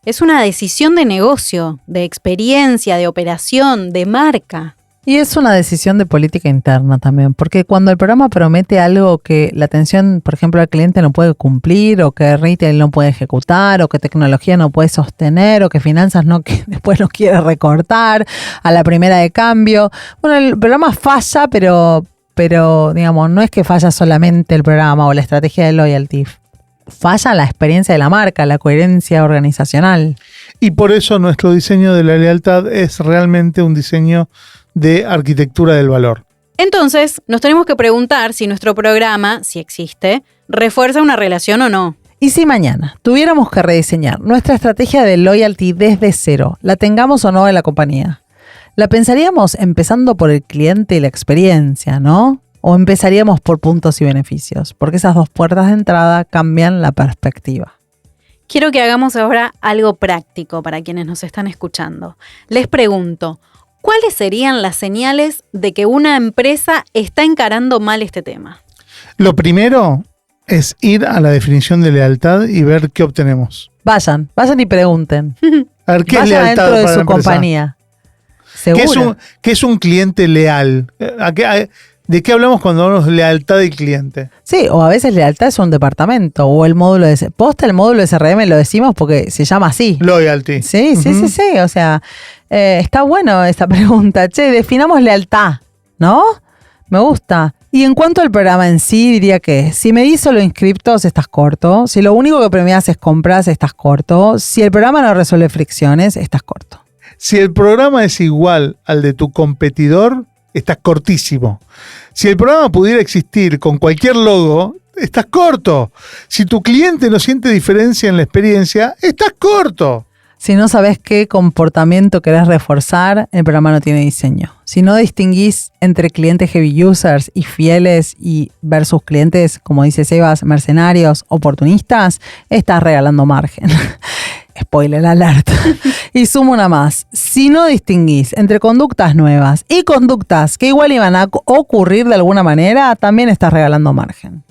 Es una decisión de negocio, de experiencia, de operación, de marca. Y es una decisión de política interna también, porque cuando el programa promete algo que la atención, por ejemplo, al cliente no puede cumplir, o que retail no puede ejecutar, o que tecnología no puede sostener, o que finanzas después no quiere recortar a la primera de cambio. Bueno, el programa falla, pero digamos, no es que falla solamente el programa o la estrategia de loyalty. Falla la experiencia de la marca, la coherencia organizacional. Y por eso nuestro diseño de la lealtad es realmente un diseño de arquitectura del valor. Entonces, nos tenemos que preguntar si nuestro programa, si existe, refuerza una relación o no. Y si mañana tuviéramos que rediseñar nuestra estrategia de loyalty desde cero, la tengamos o no en la compañía, ¿la pensaríamos empezando por el cliente y la experiencia, no? ¿O empezaríamos por puntos y beneficios? Porque esas dos puertas de entrada cambian la perspectiva. Quiero que hagamos ahora algo práctico para quienes nos están escuchando. Les pregunto, ¿cuáles serían las señales de que una empresa está encarando mal este tema? Lo primero es ir a la definición de lealtad y ver qué obtenemos. Vayan y pregunten. A ver, ¿qué es Vayan lealtad dentro de para su la empresa? compañía. ¿Seguro? ¿Qué es un cliente leal? ¿De qué hablamos cuando hablamos de lealtad del cliente? Sí, o a veces lealtad es un departamento o el módulo de... Posta el módulo de CRM lo decimos porque se llama así. Loyalty. Sí. O sea, está bueno esta pregunta. Che, definamos lealtad, ¿no? Me gusta. Y en cuanto al programa en sí, diría que si medís solo inscriptos, estás corto. Si lo único que premias es compras, estás corto. Si el programa no resuelve fricciones, estás corto. Si el programa es igual al de tu competidor, estás cortísimo. Si el programa pudiera existir con cualquier logo, estás corto. Si tu cliente no siente diferencia en la experiencia, estás corto. Si no sabes qué comportamiento querés reforzar, el programa no tiene diseño. Si no distinguís entre clientes heavy users y fieles y versus clientes, como dice Sebas, mercenarios, oportunistas, estás regalando margen. Spoiler alert. Y sumo una más. Si no distinguís entre conductas nuevas y conductas que igual iban a ocurrir de alguna manera, también estás regalando margen.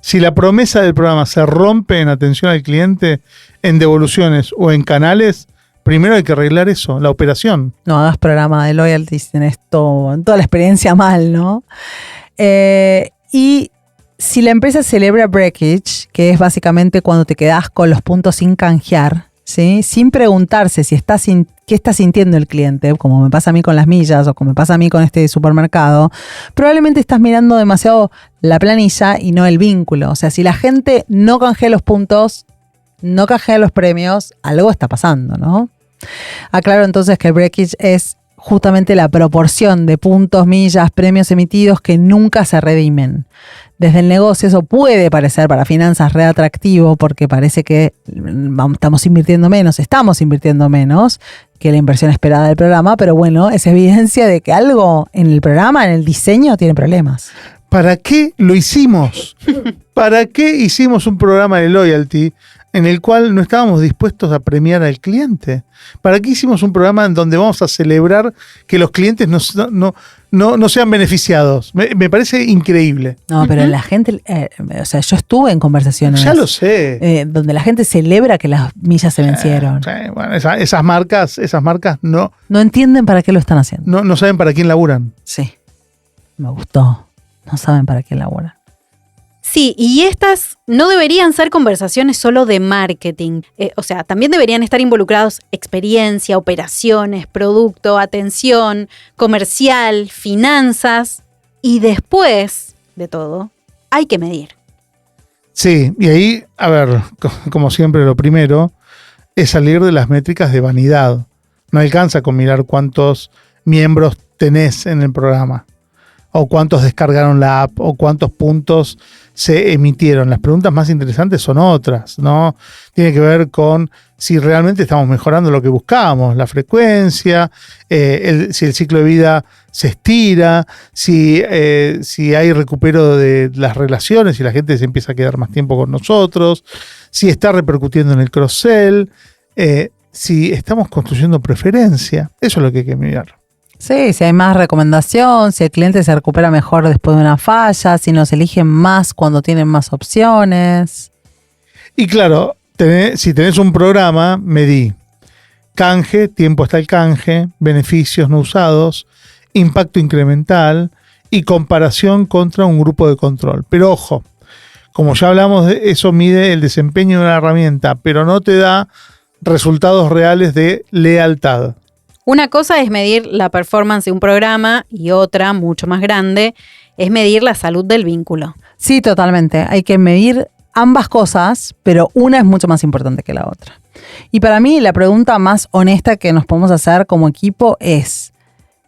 Si la promesa del programa se rompe en atención al cliente, en devoluciones o en canales, primero hay que arreglar eso, la operación. No hagas programa de loyalty si tenés toda la experiencia mal, ¿no? Y si la empresa celebra breakage, que es básicamente cuando te quedás con los puntos sin canjear, ¿sí? Sin preguntarse qué está sintiendo el cliente, como me pasa a mí con las millas o como me pasa a mí con este supermercado, probablemente estás mirando demasiado la planilla y no el vínculo. O sea, si la gente no canjea los puntos, no canjea los premios, algo está pasando, ¿no? Aclaro entonces que el breakage es justamente la proporción de puntos, millas, premios emitidos que nunca se redimen. Desde el negocio eso puede parecer para finanzas re atractivo porque parece que estamos invirtiendo menos que la inversión esperada del programa, pero bueno, es evidencia de que algo en el programa, en el diseño, tiene problemas. ¿Para qué lo hicimos? ¿Para qué hicimos un programa de loyalty en el cual no estábamos dispuestos a premiar al cliente? ¿Para qué hicimos un programa en donde vamos a celebrar que los clientes no sean beneficiados? Me parece increíble. No, pero la gente, o sea, yo estuve en conversaciones. Ya lo sé. Donde la gente celebra que las millas se vencieron. Sí, bueno, esas marcas no entienden para qué lo están haciendo. No saben para quién laburan. Sí, me gustó. No saben para qué laburan. Sí, y estas no deberían ser conversaciones solo de marketing. O sea, también deberían estar involucrados experiencia, operaciones, producto, atención, comercial, finanzas. Y después de todo, hay que medir. Sí, y ahí, a ver, como siempre, lo primero es salir de las métricas de vanidad. No alcanza con mirar cuántos miembros tenés en el programa, o cuántos descargaron la app, o cuántos puntos se emitieron. Las preguntas más interesantes son otras, ¿no? Tiene que ver con si realmente estamos mejorando lo que buscábamos, la frecuencia, si el ciclo de vida se estira, si hay recupero de las relaciones, si la gente se empieza a quedar más tiempo con nosotros, si está repercutiendo en el cross-sell, si estamos construyendo preferencia. Eso es lo que hay que mirar. Sí, si hay más recomendación, si el cliente se recupera mejor después de una falla, si nos eligen más cuando tienen más opciones. Y claro, si tenés un programa, medí canje, tiempo hasta el canje, beneficios no usados, impacto incremental y comparación contra un grupo de control. Pero ojo, como ya hablamos, eso mide el desempeño de una herramienta, pero no te da resultados reales de lealtad. Una cosa es medir la performance de un programa y otra, mucho más grande, es medir la salud del vínculo. Sí, totalmente. Hay que medir ambas cosas, pero una es mucho más importante que la otra. Y para mí la pregunta más honesta que nos podemos hacer como equipo es,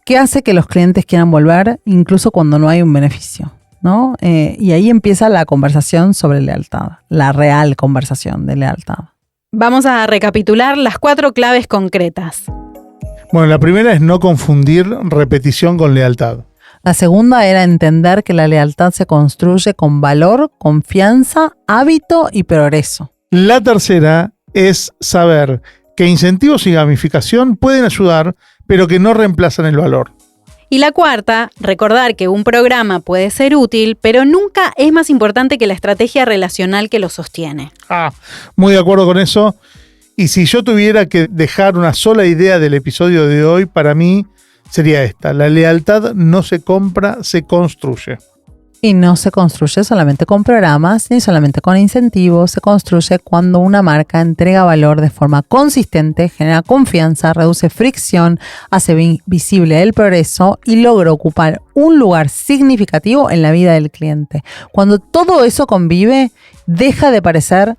¿qué hace que los clientes quieran volver incluso cuando no hay un beneficio? ¿No? Y ahí empieza la conversación sobre lealtad, la real conversación de lealtad. Vamos a recapitular las 4 claves concretas. Bueno, la primera es no confundir repetición con lealtad. La segunda era entender que la lealtad se construye con valor, confianza, hábito y progreso. La tercera es saber que incentivos y gamificación pueden ayudar, pero que no reemplazan el valor. Y la cuarta, recordar que un programa puede ser útil, pero nunca es más importante que la estrategia relacional que lo sostiene. Muy de acuerdo con eso. Y si yo tuviera que dejar una sola idea del episodio de hoy, para mí sería esta: la lealtad no se compra, se construye. Y no se construye solamente con programas, ni solamente con incentivos, se construye cuando una marca entrega valor de forma consistente, genera confianza, reduce fricción, hace visible el progreso y logra ocupar un lugar significativo en la vida del cliente. Cuando todo eso convive, deja de parecer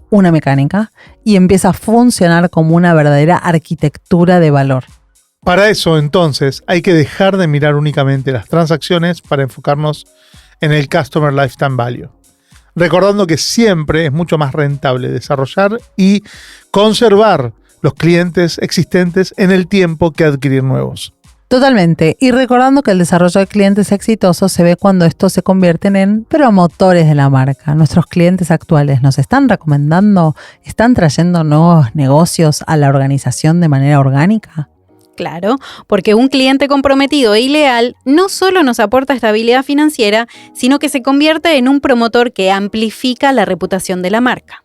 una mecánica y empieza a funcionar como una verdadera arquitectura de valor. Para eso, entonces, hay que dejar de mirar únicamente las transacciones para enfocarnos en el Customer Lifetime Value. Recordando que siempre es mucho más rentable desarrollar y conservar los clientes existentes en el tiempo que adquirir nuevos. Totalmente. Y recordando que el desarrollo de clientes exitosos se ve cuando estos se convierten en promotores de la marca. Nuestros clientes actuales nos están recomendando, están trayendo nuevos negocios a la organización de manera orgánica. Claro, porque un cliente comprometido y leal no solo nos aporta estabilidad financiera, sino que se convierte en un promotor que amplifica la reputación de la marca.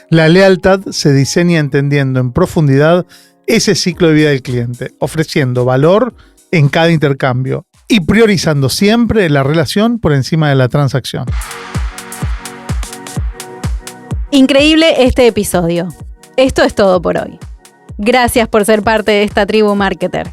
La lealtad se diseña entendiendo en profundidad ese ciclo de vida del cliente, ofreciendo valor en cada intercambio y priorizando siempre la relación por encima de la transacción. Increíble este episodio. Esto es todo por hoy. Gracias por ser parte de esta tribu marketer.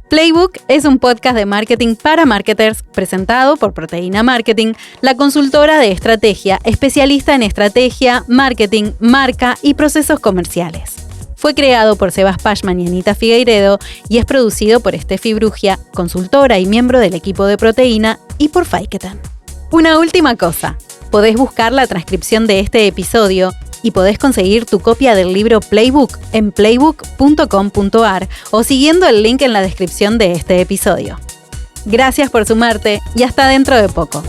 Playbook es un podcast de marketing para marketers presentado por Proteína Marketing, la consultora de estrategia especialista en estrategia, marketing, marca y procesos comerciales. Fue creado por Sebas Pashman y Anita Figueiredo y es producido por Steffi Brugia, consultora y miembro del equipo de Proteína, y por Faiketan. Una última cosa, podés buscar la transcripción de este episodio y podés conseguir tu copia del libro Playbook en playbook.com.ar o siguiendo el link en la descripción de este episodio. Gracias por sumarte y hasta dentro de poco.